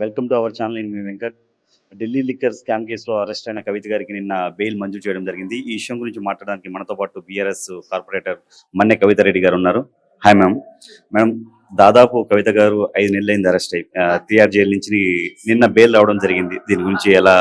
Welcome to our channel. నేను మీ Venkat. Delhi liquor scam కేసులో arrest అయిన కవిత గారికి నిన్న బెయిల్ మంజూరు చేయడం జరిగింది. ఈ విషయం గురించి మాట్లాడడానికి మనతో పాటు బీఆర్ఎస్ కార్పొరేటర్ మన్నె కవిత రెడ్డి గారు ఉన్నారు. Hi ma'am. మేడం, దాదాపు కవిత గారు 5 నెలలైంది అరెస్ట్ అయ్యి. తిహార్ జైలు నుంచి నిన్న బెయిల్ రావడం జరిగింది. దీని గురించి ఎలా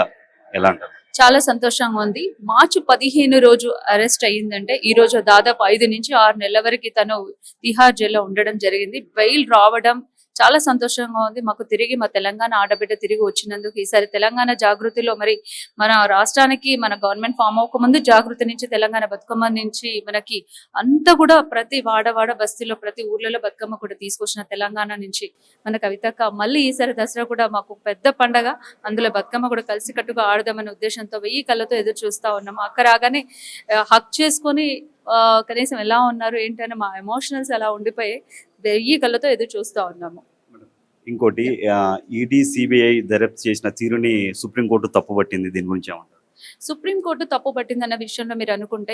ఎలా అంటారు? చాలా సంతోషంగా ఉంది. మార్చి 15 రోజు అరెస్ట్ అయ్యిందంటే ఈ రోజు దాదాపు 5 నుంచి 6 నెలల వరకు తను తిహార్ జైల్లో ఉండడం జరిగింది. బెయిల్ రావడం చాలా సంతోషంగా ఉంది. మాకు తిరిగి మా తెలంగాణ ఆడబిడ్డ తిరిగి వచ్చినందుకు ఈసారి తెలంగాణ జాగృతిలో మరి మన రాష్ట్రానికి మన గవర్నమెంట్ ఫామ్ అవ్వక ముందు జాగృతి నుంచి తెలంగాణ బతుకమ్మ నుంచి మనకి అంతా కూడా ప్రతి వాడవాడ బస్తీలో ప్రతి ఊర్లలో బతుకమ్మ కూడా తీసుకొచ్చిన తెలంగాణ నుంచి మన కవితక్క మళ్ళీ ఈసారి దసరా కూడా మాకు పెద్ద పండగ. అందులో బతుకమ్మ కూడా కలిసి కట్టుగా ఆడదామనే ఉద్దేశంతో 1000 కళ్ళతో ఎదురు చూస్తా ఉన్నాము. అక్క రాగానే హక్ చేసుకొని కనీసం ఎలా ఉన్నారు ఏంటని మా ఎమోషనల్స్ అలా ఉండిపోయి 1000 కళ్ళతో ఎదురు చూస్తా ఉన్నాము. ఇంకోటి, ఈడీ సిబిఐ దర్యాప్తు చేసిన తీరుని సుప్రీంకోర్టు తప్పుపట్టింది. దీని గురించి ఏమంటారు? సుప్రీంకోర్టు తప్పు పట్టిందన్న విషయంలో మీరు అనుకుంటే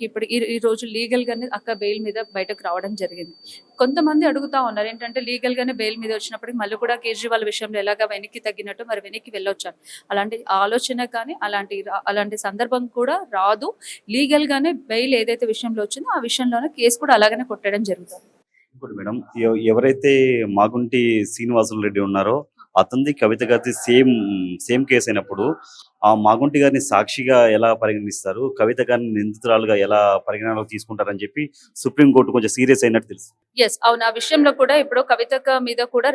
ఇప్పుడు ఈ రోజు లీగల్ గానే అక్క బెయిల్ మీద బయటకు రావడం జరిగింది. కొంతమంది అడుగుతా ఉన్నారు ఏంటంటే లీగల్ గానే బెయిల్ మీద వచ్చినప్పటికీ మళ్ళీ కూడా కేజ్రీవాల్ విషయంలో ఎలాగా వెనక్కి తగ్గినట్టు మరి వెనక్కి వెళ్ళొచ్చాను. అలాంటి ఆలోచన కానీ అలాంటి సందర్భం కూడా రాదు. లీగల్ గానే బెయిల్ ఏదైతే విషయంలో వచ్చిందో ఆ విషయంలోనే కేసు కూడా అలాగనే కొట్టడం జరుగుతుంది. ఇప్పుడు మేడం, ఎవరైతే మాగుంటి శ్రీనివాసులు రెడ్డి ఉన్నారో అతనిది కవిత గారి సేమ్ సేమ్ కేసు అయినప్పుడు ఆ మాగుంటి గారిని సాక్షిగా ఎలా పరిగణిస్తారు, కవిత గారిని నిందితురాలుగా ఎలా పరిగణనలోకి తీసుకుంటారని చెప్పి సుప్రీంకోర్టు కొంచెం సీరియస్ అయినట్టు తెలుసు. ఎస్, అవును. ఆ విషయంలో కూడా ఇప్పుడు కవితక్క మీద కూడా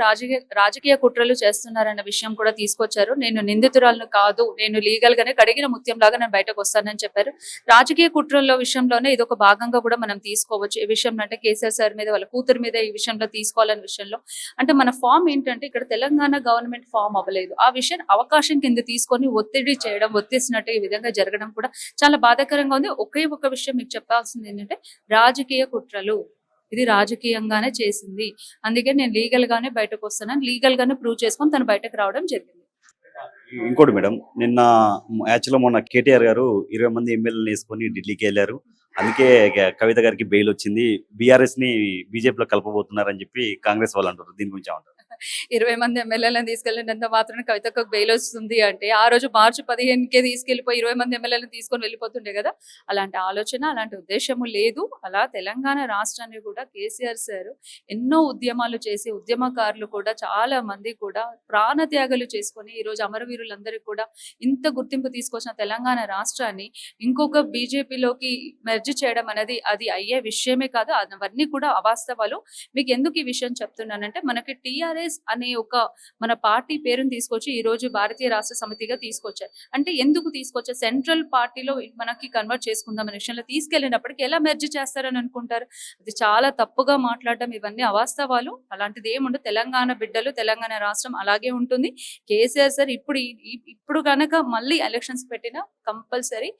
రాజకీయ కుట్రలు చేస్తున్నారన్న విషయం కూడా తీసుకొచ్చారు. నేను నిందితురాలను కాదు, నేను లీగల్ గానే కడిగిన ముత్యం లాగా నేను బయటకు వస్తానని చెప్పారు. రాజకీయ కుట్రల్లో విషయంలోనే ఇది ఒక భాగంగా కూడా మనం తీసుకోవచ్చు. ఈ విషయం అంటే కేసీఆర్ సార్ మీద వాళ్ళ కూతురు మీద ఈ విషయంలో తీసుకోవాలనే విషయంలో అంటే మన ఫామ్ ఏంటంటే ఇక్కడ తెలంగాణ గవర్నమెంట్ ఫామ్ అవ్వలేదు. ఆ విషయం అవకాశం కింద తీసుకొని ఒత్తిడి చేయడం, ఒత్తిసినట్టు ఈ విధంగా జరగడం కూడా చాలా బాధాకరంగా ఉంది. ఒకే ఒక విషయం మీకు చెప్పాల్సింది ఏంటంటే రాజకీయ కుట్రలు, ఇది రాజకీయంగానే చేసింది. అందుకే నేను లీగల్ గానే బయటకు వస్తానని లీగల్ గానే ప్రూవ్ చేసుకొని తను బయటకు రావడం జరిగింది. ఇంకోటి మేడం, నిన్న యాక్చువల్గా మొన్న కేటీఆర్ గారు 20 మంది ఎమ్మెల్యేలను వేసుకొని ఢిల్లీకి వెళ్ళారు. అందుకే కవిత గారికి బెయిల్ వచ్చింది. బీఆర్ఎస్ ని బీజేపీలో కలపబోతున్నారని చెప్పి కాంగ్రెస్ వాళ్ళు అంటారు. దీని గురించి ఏమంటారు? 20 మంది ఎమ్మెల్యేలను తీసుకెళ్ళినంత మాత్రం కవితకు బెయిల్ వస్తుంది అంటే ఆ రోజు మార్చి 15కే తీసుకెళ్లిపోయి 20 మంది ఎమ్మెల్యేలను తీసుకొని వెళ్ళిపోతుండే కదా. అలాంటి ఆలోచన, అలాంటి ఉద్దేశము లేదు. అలా తెలంగాణ రాష్ట్రాన్ని కూడా కేసీఆర్ సార్ ఎన్నో ఉద్యమాలు చేసి ఉద్యమకారులు కూడా చాలా మంది కూడా ప్రాణత్యాగాలు చేసుకొని ఈ రోజు అమరవీరులందరికీ కూడా ఇంత గుర్తింపు తీసుకొచ్చిన తెలంగాణ రాష్ట్రాన్ని ఇంకొక బీజేపీలోకి మెర్జ్ చేయడం అనేది అది అయ్యే విషయమే కాదు. అవన్నీ కూడా అవాస్తవాలు. మీకు ఎందుకు ఈ విషయం చెప్తున్నానంటే మనకి టీఆర్ఎస్ అనే ఒక మన పార్టీ పేరుని తీసుకొచ్చి ఈ రోజు భారతీయ రాష్ట్ర సమితిగా తీసుకొచ్చారు. అంటే ఎందుకు తీసుకొచ్చారు? సెంట్రల్ పార్టీలో మనకి కన్వర్ట్ చేసుకుందాం అనే విషయంలో తీసుకెళ్ళినప్పటికీ ఎలా మెర్జ్ చేస్తారని అనుకుంటారు? అది చాలా తప్పుగా మాట్లాడడం. ఇవన్నీ అవాస్తవాలు. అలాంటిది ఏముండదు. తెలంగాణ బిడ్డలు, తెలంగాణ రాష్ట్రం అలాగే ఉంటుంది. కేసీఆర్ సార్ ఇప్పుడు కనుక మళ్ళీ ఎలక్షన్స్ పెట్టినా కంపల్సరీ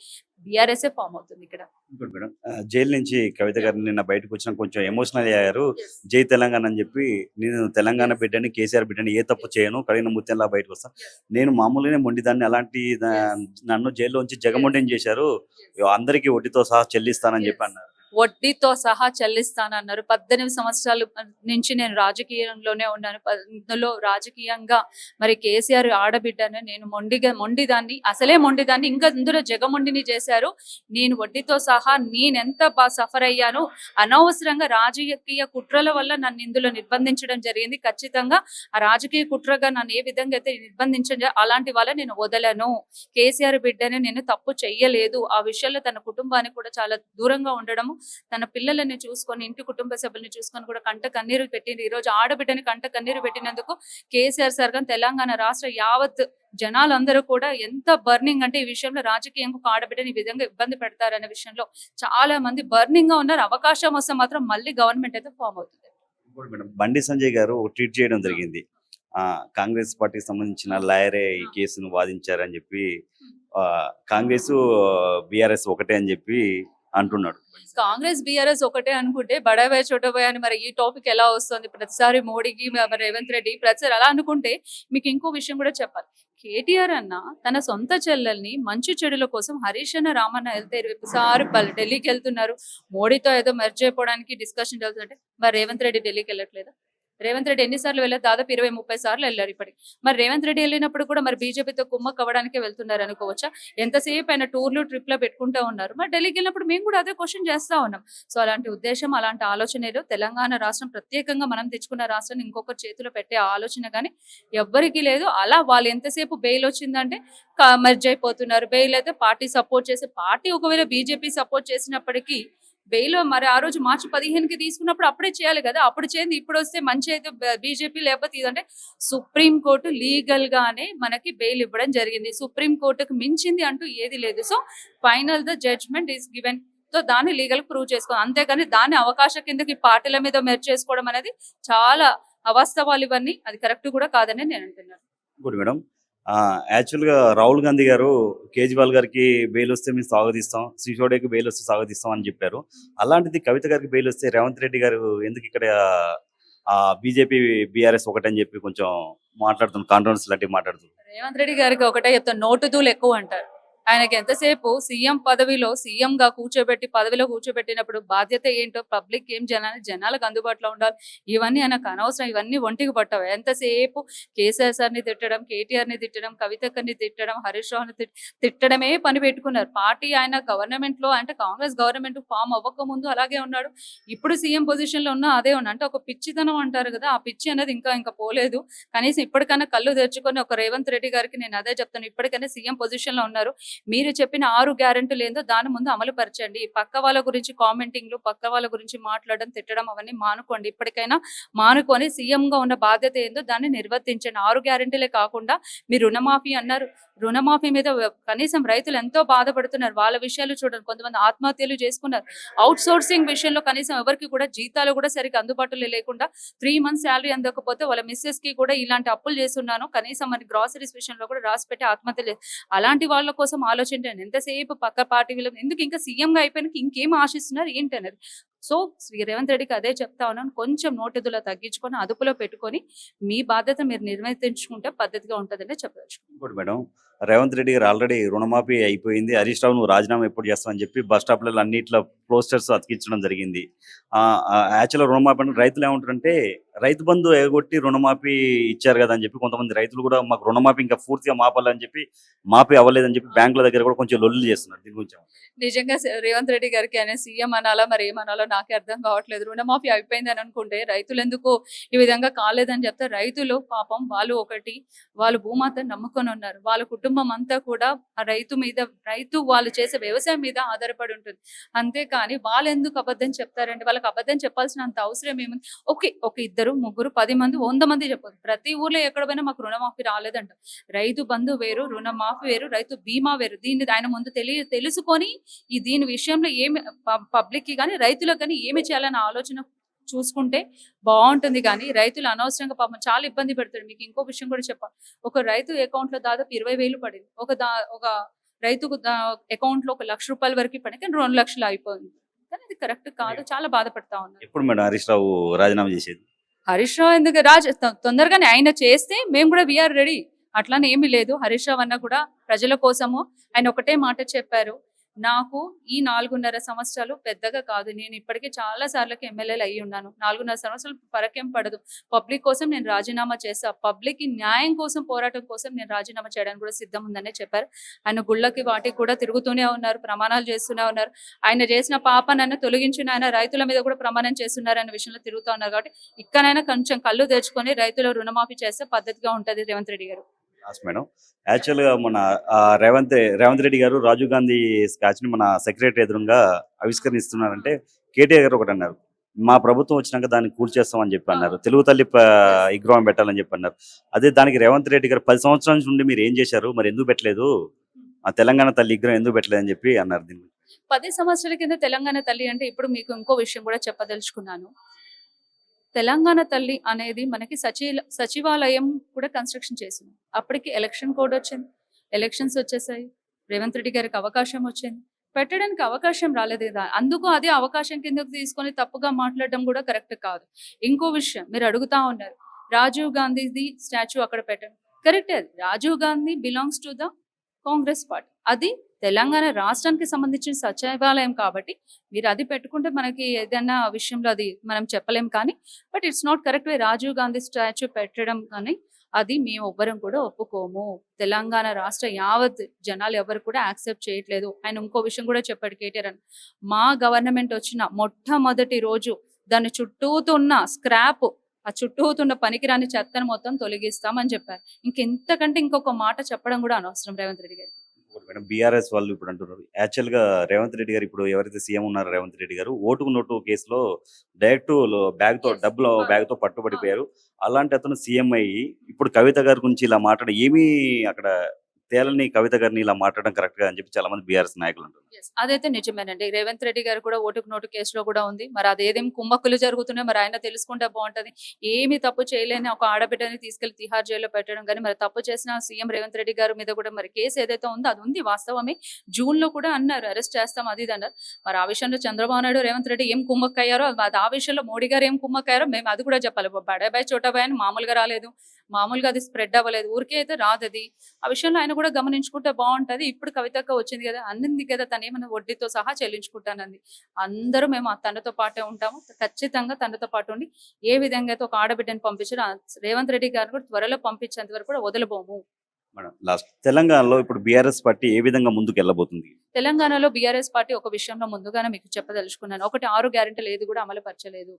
బీఆర్ఎస్ ఫామ్ అవుతుంది ఇక్కడ. మేడం, జైలు నుంచి కవిత గారు నిన్న బయటకు వచ్చిన కొంచెం ఎమోషనల్ అయ్యారు. జై తెలంగాణ అని చెప్పి, నేను తెలంగాణ బిడ్డని, కేసీఆర్ బిడ్డని, ఏ తప్పు చేయను, కడిగిన ముత్యంలా బయటకు వస్తాను, నేను మామూలుగానే మొండిదాన్ని, అలాంటి నన్ను జైల్లో ఉంచి జగమొండిని చేశారు, అందరికీ వడ్డీతో సహా చెల్లిస్తానని చెప్పి అన్నారు. వడ్డీతో సహా చెల్లిస్తానన్నారు. 18 సంవత్సరాల నుంచి నేను రాజకీయంలోనే ఉన్నాను. అందులో రాజకీయంగా మరి కేసీఆర్ ఆడబిడ్డను, నేను మొండిదాన్ని, అసలే మొండిదాన్ని, ఇంకా ఇందులో జగమొండిని చేశారు. నేను వడ్డీతో సహా నేనెంత సఫర్ అయ్యాను. అనవసరంగా రాజకీయ కుట్రల వల్ల నన్ను ఇందులో నిర్బంధించడం జరిగింది. ఖచ్చితంగా ఆ రాజకీయ కుట్రగా నన్ను ఏ విధంగా అయితే నిర్బంధించడం, అలాంటి వాళ్ళ నేను వదలను. కేసీఆర్ బిడ్డని నేను తప్పు చెయ్యలేదు. ఆ విషయంలో తన కుటుంబానికి కూడా చాలా దూరంగా ఉండడము, తన పిల్లలని చూసుకొని, ఇంటి కుటుంబ సభ్యులను చూసుకొని కూడా కంట కన్నీరు పెట్టింది. ఈ రోజు ఆడబిడ్డని కంట కన్నీరు పెట్టినందుకు కేసీఆర్ సార్ గాని తెలంగాణ రాష్ట్ర యావత్ జనాలందరూ కూడా ఎంత బర్నింగ్ అంటే ఈ విషయంలో రాజకీయంగా ఒక ఆడబిడ్డని ఈ విధంగా ఇబ్బంది పెడతారనే విషయంలో చాలా మంది బర్నింగ్ గా ఉన్నారు. అవకాశం వస్తే మాత్రం మళ్ళీ గవర్నమెంట్ అయితే ఫామ్ అవుతుంది. బండి సంజయ్ గారు ఒక ట్వీట్ చేయడం జరిగింది. కాంగ్రెస్ పార్టీకి సంబంధించిన లాయరే ఈ కేసును వాదించారని చెప్పి, కాంగ్రెస్ బీఆర్ఎస్ ఒకటే అని చెప్పి అంటున్నాడు. కాంగ్రెస్ బీఆర్ఎస్ ఒకటే అనుకుంటే బడాబాయ్ చోటాబాయ్ అని మరి ఈ టాపిక్ ఎలా వస్తుంది? ప్రతిసారి మోడీకి రేవంత్ రెడ్డి ప్రతిసారి అలా అనుకుంటే మీకు ఇంకో విషయం కూడా చెప్పాలి. కేటీఆర్ అన్న తన సొంత చెల్లెల్ని మంచి చెడుల కోసం హరీష్ అన్న, రామన్న వెళ్తే ప్రతిసారి ఢిల్లీకి వెళ్తున్నారు. మోడీతో ఏదో మెర్జ్ అయిపోవడానికి డిస్కషన్ జరుగుతుంటే మరి రేవంత్ రెడ్డి ఢిల్లీకి వెళ్ళట్లేదా? రేవంత్ రెడ్డి ఎన్నిసార్లు వెళ్ళారు? దాదాపు 20-30 సార్లు వెళ్ళారు ఇప్పటికి. మరి రేవంత్ రెడ్డి వెళ్ళినప్పుడు కూడా మరి బీజేపీతో కుమ్మక్కు అవ్వడానికే వెళ్తున్నారు అనుకోవచ్చా? ఎంతసేపు ఆయన టూర్లు, ట్రిప్‌లు పెట్టుకుంటా ఉన్నారు. మరి ఢిల్లీకి వెళ్ళినప్పుడు మేము కూడా అదే క్వెషన్ చేస్తా ఉన్నాం. సో, అలాంటి ఉద్దేశం, అలాంటి ఆలోచన ఏదో తెలంగాణ రాష్ట్రం ప్రత్యేకంగా మనం తెచ్చుకున్న రాష్ట్రాన్ని ఇంకొకరి చేతిలో పెట్టే ఆలోచన గాని ఎవ్వరికీ లేదు. అలా వాళ్ళు ఎంతసేపు బెయిల్ వచ్చిందంటే మెర్జ్ అయిపోతున్నారు. బెయిల్ అయితే పార్టీ సపోర్ట్ చేసే పార్టీ ఒకవేళ బీజేపీ సపోర్ట్ చేసినప్పటికీ బెయిల్ మరి ఆ రోజు మార్చి 15కి తీసుకున్నప్పుడు అప్పుడే చేయాలి కదా! అప్పుడు చేయండి. ఇప్పుడు వస్తే మంచి అయితే బీజేపీ లేకపోతే ఇదంటే సుప్రీం కోర్ట్ లీగల్ గానే మనకి బెయిల్ ఇవ్వడం జరిగింది. సుప్రీం కోర్టుకు మించింది అంటూ ఏది లేదు. So, final the judgement is given. So, దాన్ని లీగల్ ప్రూవ్ చేసుకోవాలి. అంతేగాని దాన్ని అవకాశం కిందకి పార్టీల మీద మెర్జ్ చేసుకోవడం అనేది చాలా అవాస్తవాలు ఇవన్నీ. అది కరెక్ట్ కూడా కాదని నేను అంటున్నాను. ఇంకోటి మేడం, యాక్చువల్‌గా రాహుల్ గాంధీ గారు కేజ్రీవాల్ గారికి బెయిల్ వస్తే మేము స్వాగతిస్తాం, సిసోడియాకి బెయిల్ వస్తే స్వాగతిస్తాం అని చెప్పారు. అలాంటిది కవిత గారికి బెయిల్ వస్తే రేవంత్ రెడ్డి గారు ఎందుకు ఇక్కడ బీజేపీ, బీఆర్ఎస్ ఒకటని చెప్పి కొంచెం మాట్లాడుతున్నారు, కాంట్రవర్సీ లాంటివి మాట్లాడుతున్నారు. రేవంత్ రెడ్డి గారికి ఒకటే చెప్తాను, నోటు దూలు ఎక్కువ అంటారు. ఆయనకి ఎంతసేపు సీఎం పదవిలో సీఎంగా కూర్చోబెట్టి పదవిలో కూర్చోబెట్టినప్పుడు బాధ్యత ఏంటో పబ్లిక్ ఏం జనాలకు అందుబాటులో ఉండాలి. ఇవన్నీ ఆయనకు అనవసరం. ఇవన్నీ ఒంటికి పట్టవు. ఎంతసేపు కేసీఆర్ సార్ని తిట్టడం, కేటీఆర్ని తిట్టడం, కవితక్కని తిట్టడం, హరీష్ రావుని తిట్టడమే పని పెట్టుకున్నారు. పార్టీ ఆయన గవర్నమెంట్ లో అంటే కాంగ్రెస్ గవర్నమెంట్ ఫామ్ అవ్వక ముందు అలాగే ఉన్నాడు. ఇప్పుడు సీఎం పొజిషన్ లో ఉన్నా అదే ఉన్నా. అంటే ఒక పిచ్చితనం అంటారు కదా, ఆ పిచ్చి అనేది ఇంకా పోలేదు. కనీసం ఇప్పటికైనా కళ్ళు తెరుచుకొని ఒక రేవంత్ రెడ్డి గారికి నేను అదే చెప్తాను, ఇప్పటికైనా సీఎం పొజిషన్ లో ఉన్నారు. మీరు చెప్పిన 6 గ్యారెంటీలు ఏందో దాని ముందు అమలు పరచండి. పక్క వాళ్ళ గురించి కామెంటింగ్లు, పక్క వాళ్ళ గురించి మాట్లాడడం, తిట్టడం అవన్నీ మానుకోండి. ఇప్పటికైనా మానుకొని సీఎం గా ఉన్న బాధ్యత ఏందో దాన్ని నిర్వర్తించండి. 6 గ్యారెంటీలే కాకుండా మీరు రుణమాఫీ అన్నారు. రుణమాఫీ మీద కనీసం రైతులు ఎంతో బాధపడుతున్నారు. వాళ్ళ విషయాలు చూడండి. కొంతమంది ఆత్మహత్యలు చేసుకున్నారు. అవుట్ సోర్సింగ్ విషయంలో కనీసం ఎవరికి కూడా జీతాలు కూడా సరిగ్గా అందుబాటులో లేకుండా 3 మంత్స్ శాలరీ అందకపోతే వాళ్ళ మిస్సెస్ కి కూడా ఇలాంటి అప్పులు చేస్తున్నాను, కనీసం మరి గ్రాసరీస్ విషయంలో కూడా రాసి పెట్టి ఆత్మహత్యలు. అలాంటి వాళ్ళ కోసం ఆలోచించండి. ఎంతసేపు పక్క పార్టీ వీళ్ళకి ఎందుకు ఇంకా సీఎంగా అయిపోయినాక ఇంకేం ఆశిస్తున్నారు ఏంటి అనేది. సో, శ్రీ రేవంత్ రెడ్డికి అదే చెప్తా ఉన్నాను, కొంచెం నోటెదుల తగ్గించుకొని అదుపులో పెట్టుకొని మీ బాధ్యత మీరు నిర్వర్తించుకుంటే పద్ధతిగా ఉంటుందని చెప్పవచ్చు. ఇంకోటి మేడం, రేవంత్ రెడ్డి గారు ఆల్రెడీ రుణమాఫీ అయిపోయింది, హరీష్ రావు నువ్వు రాజీనామా ఎప్పుడు చేస్తావని చెప్పి బస్ స్టాప్లలో అన్నిట్లో పోస్టర్స్ అతికించడం జరిగింది. యాక్చువల్గా రుణమాఫీ అంటే రైతులు ఏమంటారంటే రైతు బంధు ఎగొట్టి రుణమాఫీ ఇచ్చారు కదా అని చెప్పి కొంతమంది రైతులు కూడా మాకు రుణమాఫీ ఇంకా పూర్తిగా మాపాలని చెప్పి మాఫీ అవ్వలేదని చెప్పి బ్యాంకుల దగ్గర కూడా కొంచెం లొల్లి చేస్తున్నారు. దీని గురించి నిజంగా రేవంత్ రెడ్డి గారికి ఆయన సీఎం అనాలా మరి ఏమనాలో నాకే అర్థం కావట్లేదు. రుణమాఫీ అయిపోయింది అని అనుకుంటే రైతులు ఎందుకు ఈ విధంగా కాలేదని చెప్తే, రైతులు పాపం వాళ్ళు భూమాతను నమ్ముకొని ఉన్నారు. వాళ్ళ కుటుంబం అంతా కూడా ఆ రైతు వాళ్ళు చేసే వ్యవసాయం మీద ఆధారపడి ఉంటుంది. అంతేకాని వాళ్ళు ఎందుకు అబద్ధం చెప్తారంటే, వాళ్ళకి అబద్ధం చెప్పాల్సినంత అవసరం ఏముంది? ఒక 2, 3, 10 మంది 100 మంది చెప్పదు. ప్రతి ఊర్లో ఎక్కడ పోయినా మాకు రుణమాఫీ రాలేదంట. రైతు బంధు వేరు, రుణమాఫీ వేరు, రైతు బీమా వేరు. దీన్ని ఆయన ముందు తెలుసుకొని దీని విషయంలో ఏమి పబ్లిక్ కి కానీ రైతులకు కానీ ఏమి చేయాలన్న ఆలోచన చూసుకుంటే బాగుంటుంది. కానీ రైతులు అనవసరంగా పాపం చాలా ఇబ్బంది పెడతాడు. మీకు ఇంకో విషయం కూడా చెప్పాలి. ఒక రైతు అకౌంట్ లో దాదాపు 20,000 పడింది. ఒక రైతుకు అకౌంట్ లో 1,00,000 రూపాయల వరకు పడి కానీ 2 లక్షలు అయిపోయింది. కానీ ఇది కరెక్ట్ కాదు. చాలా బాధపడతా ఉన్నారు. ఎప్పుడు మేడం హరీష్ రావు రాజీనామా చేసేది? హరీష్ రావు ఎందుకు తొందరగానే ఆయన చేస్తే మేము కూడా వీఆర్ రెడీ. అట్లానే ఏమీ లేదు. హరీష్ రావు అన్న కూడా ప్రజల కోసము ఆయన ఒకటే మాట చెప్పారు, నాకు ఈ 4.5 సంవత్సరాలు పెద్దగా కాదు. నేను ఇప్పటికే చాలా సార్లకి ఎమ్మెల్యేలు అయ్యి ఉన్నాను. 4.5 సంవత్సరాలు పరకేం పడదు. పబ్లిక్ కోసం నేను రాజీనామా చేస్తా. పబ్లిక్ కి న్యాయం కోసం పోరాటం కోసం నేను రాజీనామా చేయడానికి కూడా సిద్ధం ఉందనే చెప్పారు. ఆయన గుళ్ళకి వాటికి కూడా తిరుగుతూనే ఉన్నారు, ప్రమాణాలు చేస్తూనే ఉన్నారు. ఆయన చేసిన పాపనైనా తొలగించిన ఆయన రైతుల మీద కూడా ప్రమాణం చేస్తున్నారు అనే విషయంలో తిరుగుతూ ఉన్నారు. కాబట్టి ఇక్కడైనా కొంచెం కళ్ళు తెచ్చుకొని రైతుల రుణమాఫీ చేస్తే పద్ధతిగా ఉంటది రేవంత్ రెడ్డి గారు. మేడం, యాక్చువల్గా మన రేవంత్ రెడ్డి గారు రాజీవ్ గాంధీ స్టాచ్యూని మన సెక్రటరీ ఎదురుగా ఆవిష్కరిస్తున్నారంటే కేటీఆర్ గారు ఒకటి అన్నారు, మా ప్రభుత్వం వచ్చినాక దాన్ని కూల్చేస్తామని చెప్పి అన్నారు. తెలుగు తల్లి విగ్రహం పెట్టాలని చెప్పి అన్నారు. అదే దానికి రేవంత్ రెడ్డి గారు 10 సంవత్సరాల నుండి మీరు ఏం చేశారు, మరి ఎందుకు పెట్టలేదు, ఆ తెలంగాణ తల్లి విగ్రహం ఎందుకు పెట్టలేదు అని చెప్పి అన్నారు. దీన్ని 10 సంవత్సరాల కింద తెలంగాణ తల్లి అంటే ఇప్పుడు మీకు ఇంకో విషయం కూడా చెప్పదలుచుకున్నాను. తెలంగాణ తల్లి అనేది మనకి సచివాలయం కూడా కన్స్ట్రక్షన్ చేసింది. అప్పటికి ఎలక్షన్ కోడ్ వచ్చింది, ఎలక్షన్స్ వచ్చేసాయి, రేవంత్ రెడ్డి గారికి అవకాశం వచ్చింది, పెట్టడానికి అవకాశం రాలేదు కదా. అందుకు అదే అవకాశం కిందకు తీసుకొని తప్పుగా మాట్లాడడం కూడా కరెక్ట్ కాదు. ఇంకో విషయం మీరు అడుగుతా ఉన్నారు, రాజీవ్ గాంధీది స్టాచ్యూ అక్కడ పెట్టండి. కరెక్టే, Rajiv Gandhi belongs to the Congress party. అది తెలంగాణ రాష్ట్రానికి సంబంధించిన సచివాలయం కాబట్టి మీరు అది పెట్టుకుంటే మనకి ఏదైనా విషయంలో అది మనం చెప్పలేం కానీ but it's not correct way Rajiv Gandhi statue పెట్టడం కానీ అది మేము ఎవ్వరం కూడా ఒప్పుకోము. తెలంగాణ రాష్ట్ర యావత్ జనాలు ఎవరు కూడా యాక్సెప్ట్ చేయట్లేదు. ఆయన ఇంకో విషయం కూడా చెప్పాడు కేటీఆర్ అని. మా గవర్నమెంట్ వచ్చిన మొట్టమొదటి రోజు దాని చుట్టూతున్న స్క్రాప్ ఆ చుట్టూతున్న పనికిరాని చెత్తను మొత్తం తొలగిస్తామని చెప్పారు. ఇంకెంతకంటే ఇంకొక మాట చెప్పడం కూడా అనవసరం రేవంత్ రెడ్డి గారు. మేడం బీఆర్ఎస్ వాళ్ళు ఇప్పుడు అంటున్నారు యాక్చువల్ గా రేవంత్ రెడ్డి గారు ఇప్పుడు ఎవరైతే సీఎం ఉన్నారో రేవంత్ రెడ్డి గారు ఓటుకు నోటు కేసులో డైరెక్ట్ బ్యాగ్ తో Yes. డబ్బులు బ్యాగ్ తో పట్టుబడిపోయారు. అలాంటి అతను సీఎం అయ్యి ఇప్పుడు కవిత గారి గురించి ఇలా మాట్లాడి ఏమీ అక్కడ తేలని కవిత గారిని ఇలా మాట్లాడడం కరెక్ట్ గా అని చెప్పి చాలా మంది బీఆర్ఎస్ నాయకులు అంటున్నారు. Yes. అదైతే నిజమేనండి. రేవంత్ రెడ్డి గారు కూడా ఓటుకు నోటు కేసులో కూడా ఉంది. మరి అదేదేం కుంభక్కులు జరుగుతున్నాయి మరి ఆయన తెలుసుకుంటే బాగుంటది. ఏమి తప్పు చేయలేని ఒక ఆడబిడ్డని తీసుకెళ్లి తిహార్ జైల్లో పెట్టడం కానీ మరి తప్పు చేసిన సీఎం రేవంత్ రెడ్డి గారి మీద కూడా మరి కేసు ఏదైతే ఉందో అది ఉంది వాస్తవమే. జూన్ లో కూడా అన్నారు అరెస్ట్ చేస్తాం అది ఇది అన్నారు. మరి ఆ విషయంలో చంద్రబాబు నాయుడు రేవంత్ రెడ్డి ఏం కుమ్మక్కయ్యారో అది ఆ విషయంలో మోడీ గారు ఏం కుమ్మక్కయ్యారో మేము అది కూడా చెప్పాలి. బడాబాయ్ చోటాబాయ్ అని మామూలుగా రాలేదు, మామూలుగా అది స్ప్రెడ్ అవ్వలేదు, ఊరికే అయితే రాదు అది. ఆ విషయంలో ఆయన కూడా గమనించుకుంటే బాగుంటది. ఇప్పుడు కవితక్క వచ్చింది కదా అందింది కదా తను ఏమైనా వడ్డీతో సహా చెల్లించుకుంటానంది. అందరూ మేము తనతో పాటే ఉంటాము. ఖచ్చితంగా తనతో పాటు ఉండి ఏ విధంగా అయితే ఒక ఆడబిడ్డని పంపించారో రేవంత్ రెడ్డి గారిని కూడా త్వరలో పంపించేంత వరకు కూడా వదలబోము. మేడం లాస్ట్ తెలంగాణలో ఇప్పుడు బీఆర్ఎస్ పార్టీ ఏ విధంగా ముందుకు వెళ్ళబోతుంది? తెలంగాణలో బీఆర్ఎస్ పార్టీ ఒక విషయంలో ముందుగానే మీకు చెప్పదలుచుకున్నాను. ఒకటి 6 గ్యారెంటీలు ఏది కూడా అమలు పరచలేదు.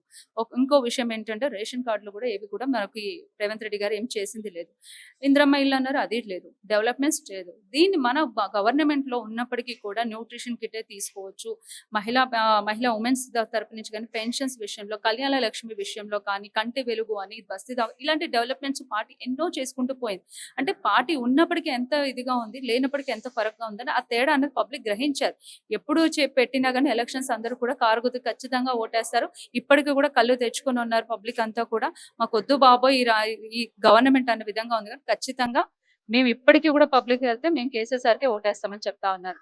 ఇంకో విషయం ఏంటంటే రేషన్ కార్డులు కూడా ఏవి కూడా మనకి రేవంత్ రెడ్డి గారు ఏం చేసింది లేదు. ఇందిరమ్మ ఇల్లు అన్నారు అది లేదు. డెవలప్మెంట్స్ లేదు. దీన్ని మన గవర్నమెంట్ లో ఉన్నప్పటికీ కూడా న్యూట్రిషన్ కిటే తీసుకోవచ్చు. మహిళా ఉమెన్స్ తరపు నుంచి కానీ పెన్షన్స్ విషయంలో, కళ్యాణ లక్ష్మి విషయంలో కానీ, కంటి వెలుగు అని బస్తీ ఇలాంటి డెవలప్మెంట్స్ పార్టీ ఎన్నో చేసుకుంటూ పోయింది. అంటే పార్టీ ఉన్నప్పటికీ ఎంత ఇదిగా ఉంది, లేనప్పటికీ ఎంత ఫరక్గా ఉందని ఆ తేడా అనేది పబ్లిక్ గ్రహించారు. ఎప్పుడు పెట్టినా కానీ ఎలక్షన్స్ అందరూ కూడా కారుగుతూ ఖచ్చితంగా ఓటేస్తారు. ఇప్పటికీ కూడా కళ్ళు తెచ్చుకొని ఉన్నారు పబ్లిక్ అంతా కూడా. మాకొద్దు బాబోయ్ ఈ గవర్నమెంట్ అనే విధంగా ఉంది కానీ ఖచ్చితంగా మేము ఇప్పటికీ కూడా పబ్లిక్ వెళ్తే మేము కేసీఆర్కే ఓటేస్తామని చెప్తా ఉన్నారు.